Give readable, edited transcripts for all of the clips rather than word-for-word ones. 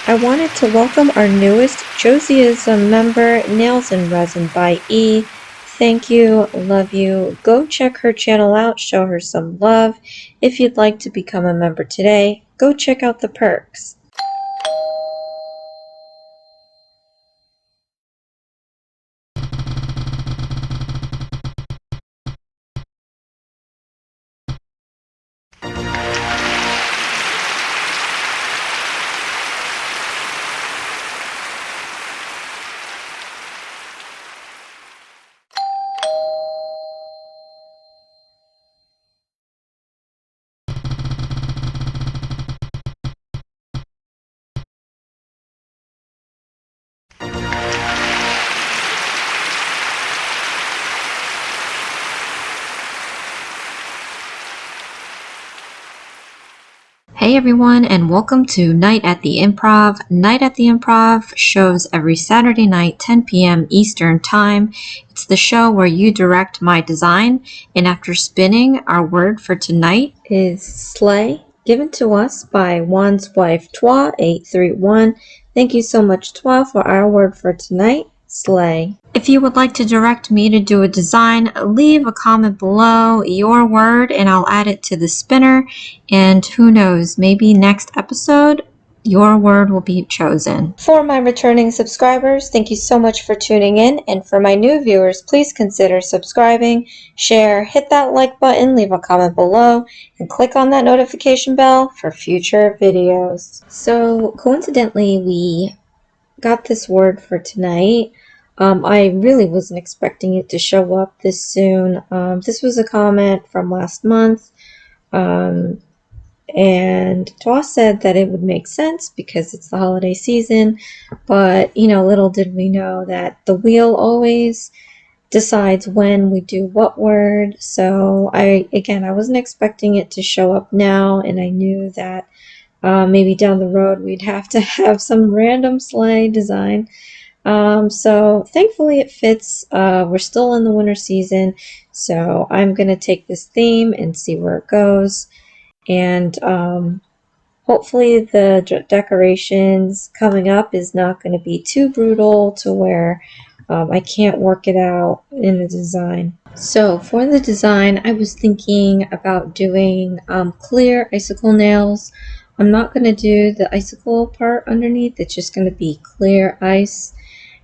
I wanted to welcome our newest Josieism member, Nails in Resin by E. Thank you, love you. Go check her channel out, show her some love. If you'd like to become a member today, go check out the perks. Hey everyone, and welcome to Night at the Improv. Night at the Improv shows every Saturday night, 10 p.m. Eastern Time. It's the show where you direct my design, and after spinning, our word for tonight is Sleigh, given to us by Juan's wife, Twa831. Thank you so much, Twa, for our word for tonight, Sleigh. If you would like to direct me to do a design, leave a comment below your word and I'll add it to the spinner. And who knows, maybe next episode, your word will be chosen. For my returning subscribers, thank you so much for tuning in. And for my new viewers, please consider subscribing, share, hit that like button, leave a comment below, and click on that notification bell for future videos. So coincidentally, we got this word for tonight. I really wasn't expecting it to show up this soon. This was a comment from last month. And Twa said that it would make sense because it's the holiday season, but little did we know that the wheel always decides when we do what word. So I wasn't expecting it to show up now, and I knew that maybe down the road we'd have to have some random sleigh design. So thankfully it fits. We're still in the winter season, so I'm gonna take this theme and see where it goes. And hopefully the decorations coming up is not going to be too brutal to where I can't work it out in the design. So for the design, I was thinking about doing clear icicle nails. I'm not going to do the icicle part underneath. It's just going to be clear ice.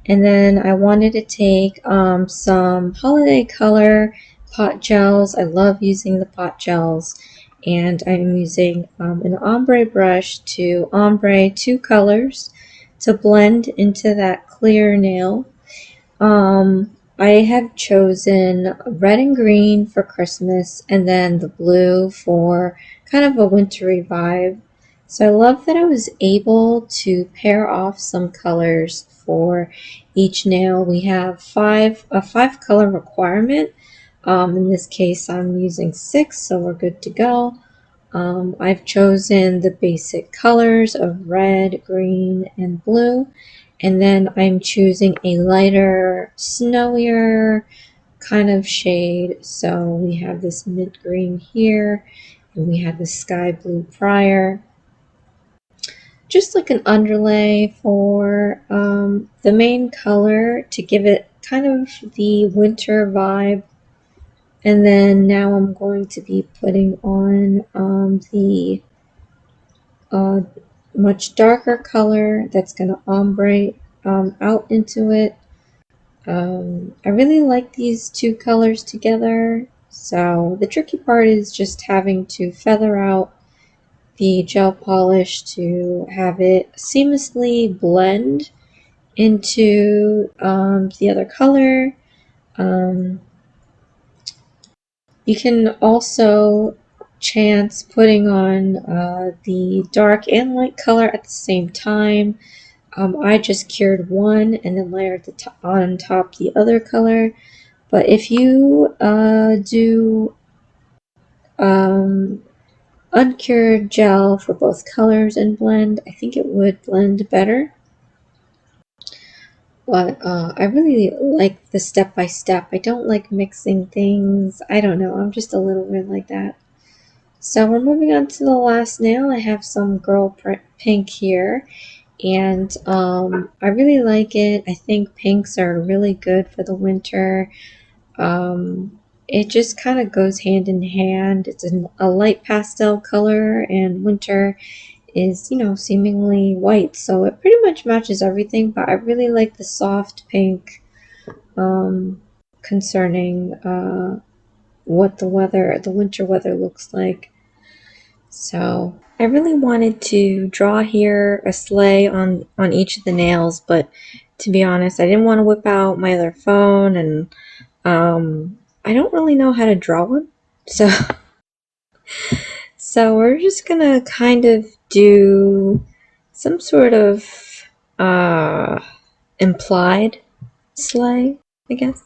And then I wanted to take some holiday color pot gels. I love using the pot gels. And I'm using an ombre brush to ombre two colors to blend into that clear nail. I have chosen red and green for Christmas and then the blue for kind of a wintry vibe. So I love that I was able to pair off some colors for each nail. We have a five color requirement. In this case, I'm using 6, so we're good to go. I've chosen the basic colors of red, green, and blue. And then I'm choosing a lighter, snowier kind of shade. So we have this mint green here, and we have the sky blue prior. Just like an underlay for the main color to give it kind of the winter vibe. And then now I'm going to be putting on the much darker color that's going to ombre out into it. I really like these two colors together. So the tricky part is just having to feather out the gel polish to have it seamlessly blend into the other color. You can also chance putting on the dark and light color at the same time. I just cured one and then layered on top the other color. But if you do uncured gel for both colors and blend, I think it would blend better. But I really like the step-by-step. I don't like mixing things. I don't know. I'm just a little bit like that. So we're moving on to the last nail. I have some girl pink here. and I really like it. I think pinks are really good for the winter. It just kind of goes hand in hand. It's a light pastel color, and winter is, you know, seemingly white, so it pretty much matches everything. But I really like the soft pink concerning what the winter weather looks like. So I really wanted to draw here a sleigh on each of the nails, but to be honest, I didn't want to whip out my other phone, and I don't really know how to draw one. So so we're just gonna kind of do some sort of uh implied sleigh, I guess.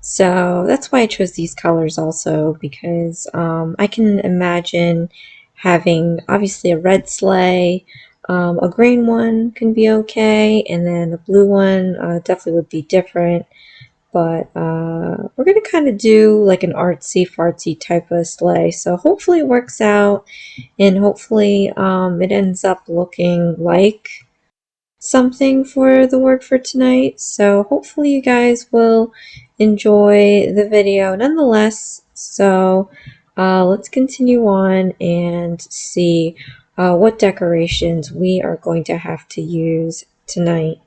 So that's why I chose these colors also, because I can imagine having obviously a red sleigh, a green one can be okay, and then a blue one definitely would be different. But we're going to kind of do like an artsy fartsy type of sleigh. So hopefully it works out, and hopefully it ends up looking like something for the word for tonight. So hopefully you guys will enjoy the video nonetheless. So let's continue on and see what decorations we are going to have to use tonight.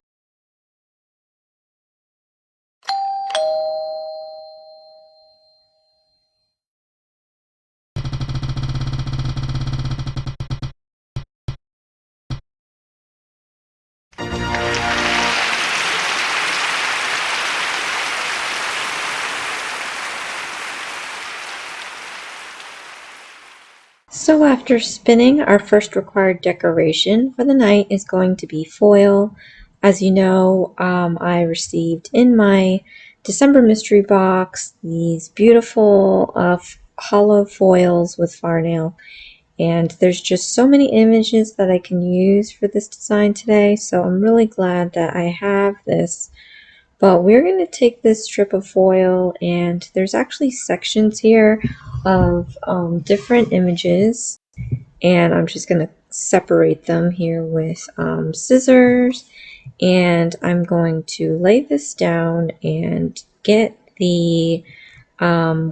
So after spinning, our first required decoration for the night is going to be foil. As you know, I received in my December mystery box these beautiful hollow foils with Farnail, and there's just so many images that I can use for this design today, so I'm really glad that I have this. But we're going to take this strip of foil, and there's actually sections here of different images, and I'm just going to separate them here with scissors, and I'm going to lay this down and get the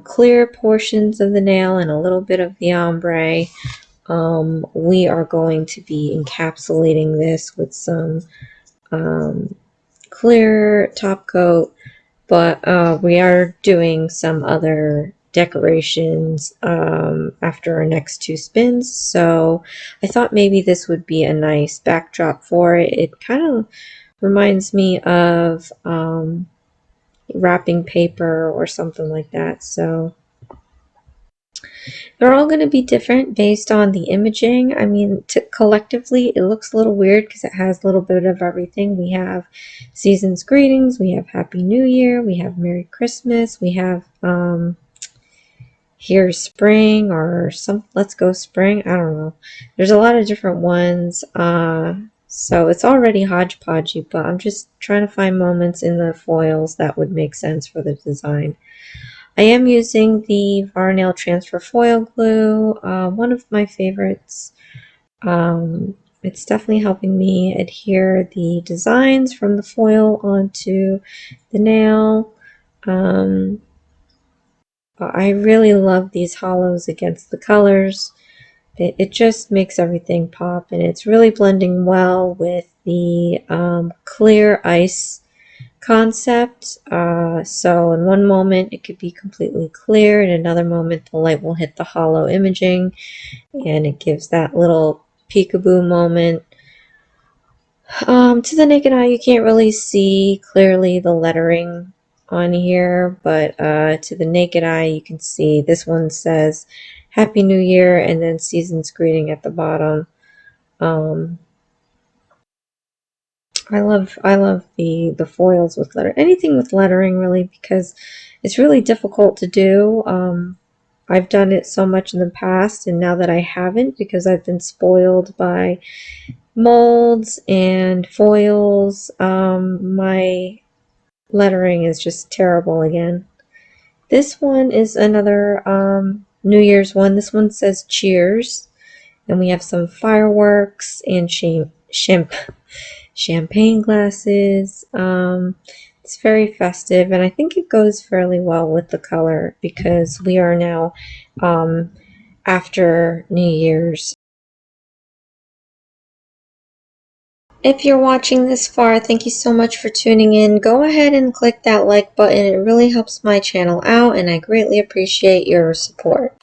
clear portions of the nail and a little bit of the ombre. We are going to be encapsulating this with some clear top coat, but we are doing some other decorations after our next two spins, so I thought maybe this would be a nice backdrop for it. It kind of reminds me of wrapping paper or something like that, so they're all going to be different based on the imaging. I mean, collectively, it looks a little weird because it has a little bit of everything. We have season's greetings, we have Happy New Year, we have Merry Christmas, we have Here's Spring, or some Let's Go Spring. I don't know. There's a lot of different ones. So it's already hodgepodgey, but I'm just trying to find moments in the foils that would make sense for the design. I am using the Varnail Transfer Foil Glue, one of my favorites. It's definitely helping me adhere the designs from the foil onto the nail. I really love these hollows against the colors. It just makes everything pop, and it's really blending well with the clear ice concept. So in one moment it could be completely clear, in another moment the light will hit the hollow imaging and it gives that little peekaboo moment. To the naked eye you can't really see clearly the lettering on here, but to the naked eye you can see this one says Happy New Year and then Season's Greeting at the bottom. I love the foils with anything with lettering really, because it's really difficult to do. I've done it so much in the past, and now that I haven't, because I've been spoiled by molds and foils, my lettering is just terrible again. This one is another New Year's one. This one says cheers, and we have some fireworks and champagne glasses. It's very festive, and I think it goes fairly well with the color because we are now after New Year's. If you're watching this far, thank you so much for tuning in. Go ahead and click that like button. It really helps my channel out, and I greatly appreciate your support.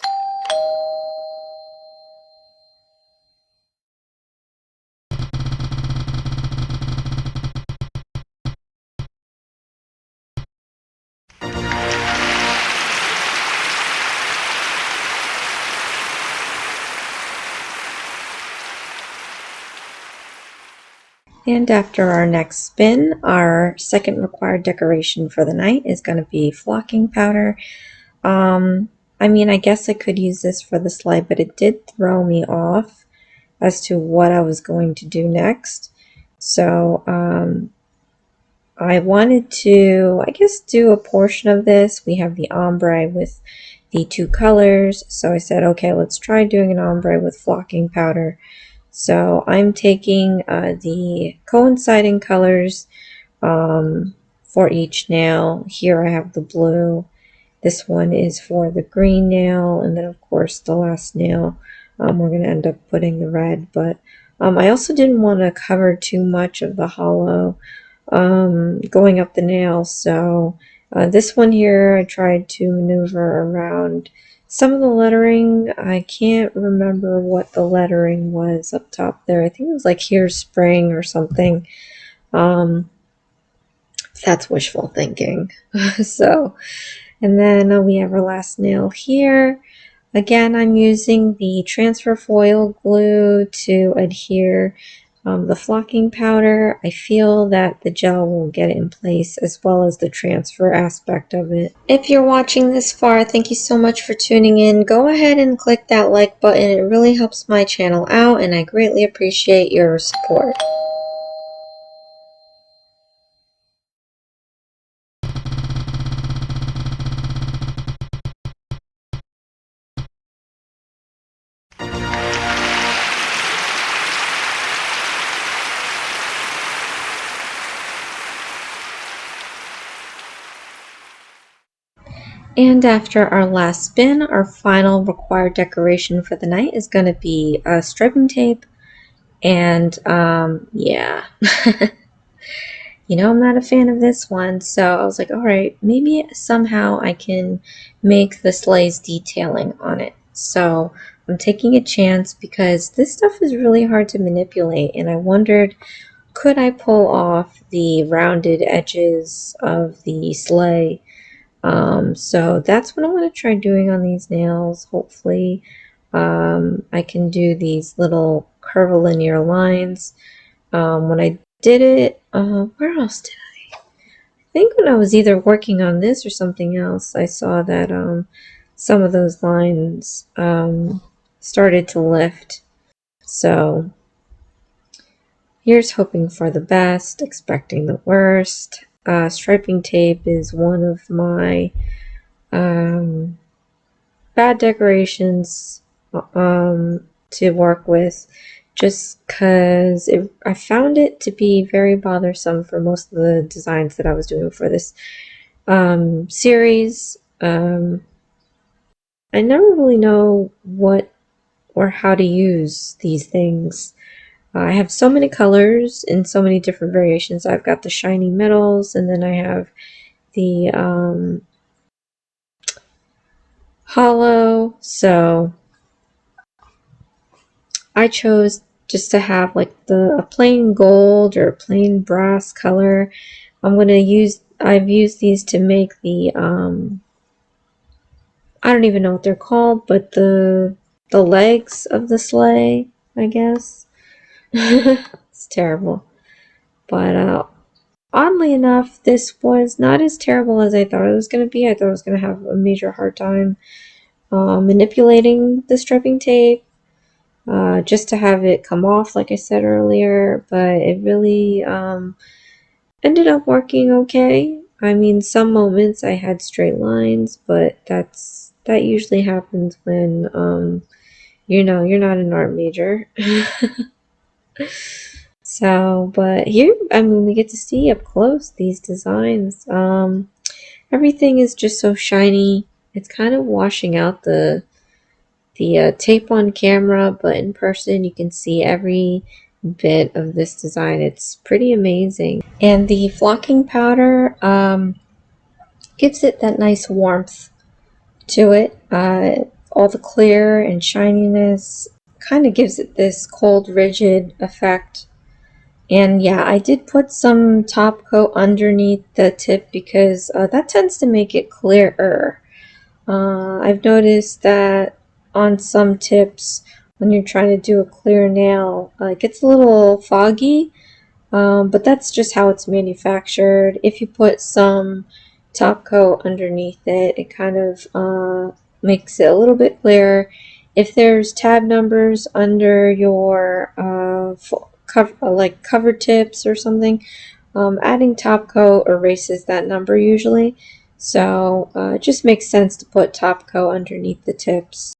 And after our next spin, our second required decoration for the night is going to be flocking powder. I mean, I guess I could use this for the sleigh, but it did throw me off as to what I was going to do next. So I wanted to, I guess, do a portion of this. We have the ombre with the two colors. So I said, okay, let's try doing an ombre with flocking powder. So I'm taking the coinciding colors for each nail. Here I have the blue. This one is for the green nail, and then of course the last nail we're going to end up putting the red. But I also didn't want to cover too much of the hollow going up the nail, so this one here I tried to maneuver around some of the lettering. I can't remember what the lettering was up top there. I think it was like "Here's Spring" or something. That's wishful thinking. So, and then we have our last nail here. Again, I'm using the transfer foil glue to adhere the flocking powder. I feel that the gel will get it in place as well as the transfer aspect of it. If you're watching this far, thank you so much for tuning in. Go ahead and click that like button. It really helps my channel out, and I greatly appreciate your support. And after our last spin, our final required decoration for the night is going to be striping tape. And yeah, you know, I'm not a fan of this one. So I was like, all right, maybe somehow I can make the sleigh's detailing on it. So I'm taking a chance because this stuff is really hard to manipulate. And I wondered, could I pull off the rounded edges of the sleigh? So that's what I'm going to try doing on these nails. Hopefully I can do these little curvilinear lines. When I did it, where else did I think when I was either working on this or something else, I saw that some of those lines started to lift. So here's hoping for the best, expecting the worst. Striping tape is one of my bad decorations to work with, just because I found it to be very bothersome for most of the designs that I was doing for this series. I never really know what or how to use these things. I have so many colors in so many different variations. I've got the shiny metals, and then I have the hollow. So I chose just to have like a plain gold or a plain brass color. I've used these to make the I don't even know what they're called, but the legs of the sleigh, I guess. It's terrible. But oddly enough, this was not as terrible as I thought it was going to be. I thought I was going to have a major hard time manipulating the stripping tape just to have it come off, like I said earlier. But it really ended up working okay. I mean, some moments I had straight lines, but that usually happens when you know, you're not an art major. So, but here, I mean, we get to see up close these designs. Everything is just so shiny. It's kind of washing out the tape on camera, but in person you can see every bit of this design. It's pretty amazing. And the flocking powder gives it that nice warmth to it. All the clear and shininess kind of gives it this cold, rigid effect. And yeah, I did put some top coat underneath the tip because that tends to make it clearer. I've noticed that on some tips, when you're trying to do a clear nail, it gets a little foggy, but that's just how it's manufactured. If you put some top coat underneath it, it kind of makes it a little bit clearer. If there's tab numbers under your cover tips or something, adding top coat erases that number usually. So it just makes sense to put top coat underneath the tips.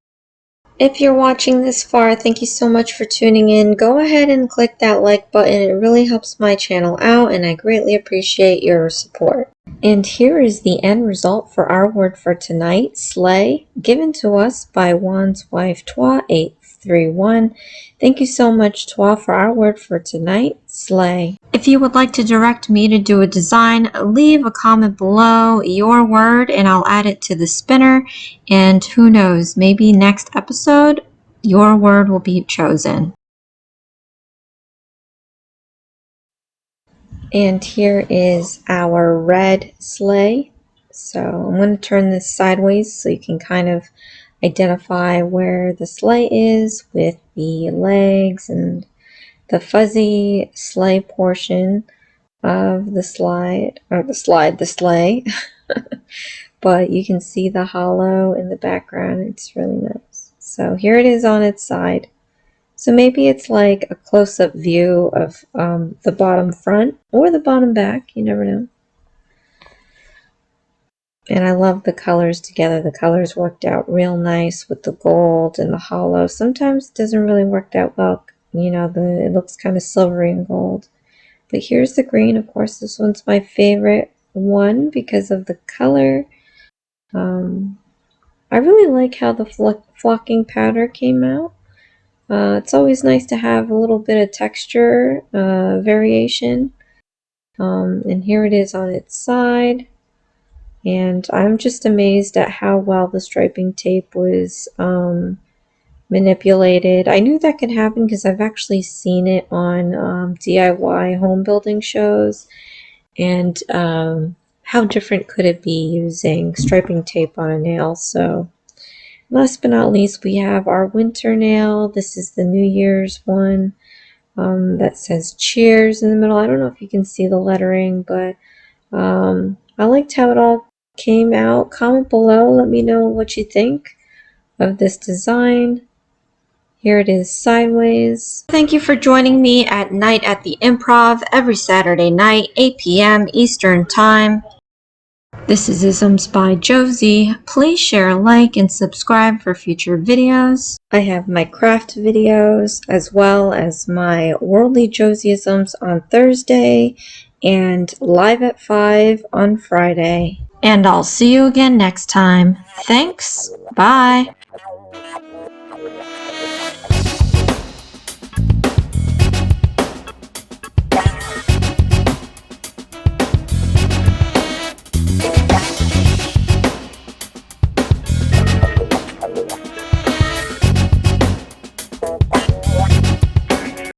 If you're watching this far, thank you so much for tuning in. Go ahead and click that like button. It really helps my channel out and I greatly appreciate your support. And here is the end result for our word for tonight, Sleigh, given to us by Juan's wife, Twa831. Thank you so much, Twa, for our word for tonight, Sleigh. If you would like to direct me to do a design, leave a comment below your word and I'll add it to the spinner. And who knows, maybe next episode, your word will be chosen. And here is our red sleigh. So I'm going to turn this sideways so you can kind of identify where the sleigh is with the legs and the fuzzy sleigh portion of the sleigh. But you can see the hollow in the background. It's really nice. So here it is on its side. So maybe it's like a close-up view of the bottom front or the bottom back. You never know. And I love the colors together. The colors worked out real nice with the gold and the hollow. Sometimes it doesn't really work out well. You know, it looks kind of silvery and gold. But here's the green. Of course, this one's my favorite one because of the color. I really like how the flocking powder came out. It's always nice to have a little bit of texture variation. And here it is on its side. And I'm just amazed at how well the striping tape was manipulated. I knew that could happen because I've actually seen it on DIY home building shows. And how different could it be using striping tape on a nail? So last but not least, we have our winter nail. This is the New Year's one that says cheers in the middle. I don't know if you can see the lettering, but I liked how it all came out. Comment below. Let me know what you think of this design. Here it is sideways. Thank you for joining me at Night at the Improv every Saturday night, 8 p.m. Eastern Time. This is Isms by Josie. Please share, like, and subscribe for future videos. I have my craft videos as well as my worldly Josieisms on Thursday and live at 5 on Friday. And I'll see you again next time. Thanks. Bye.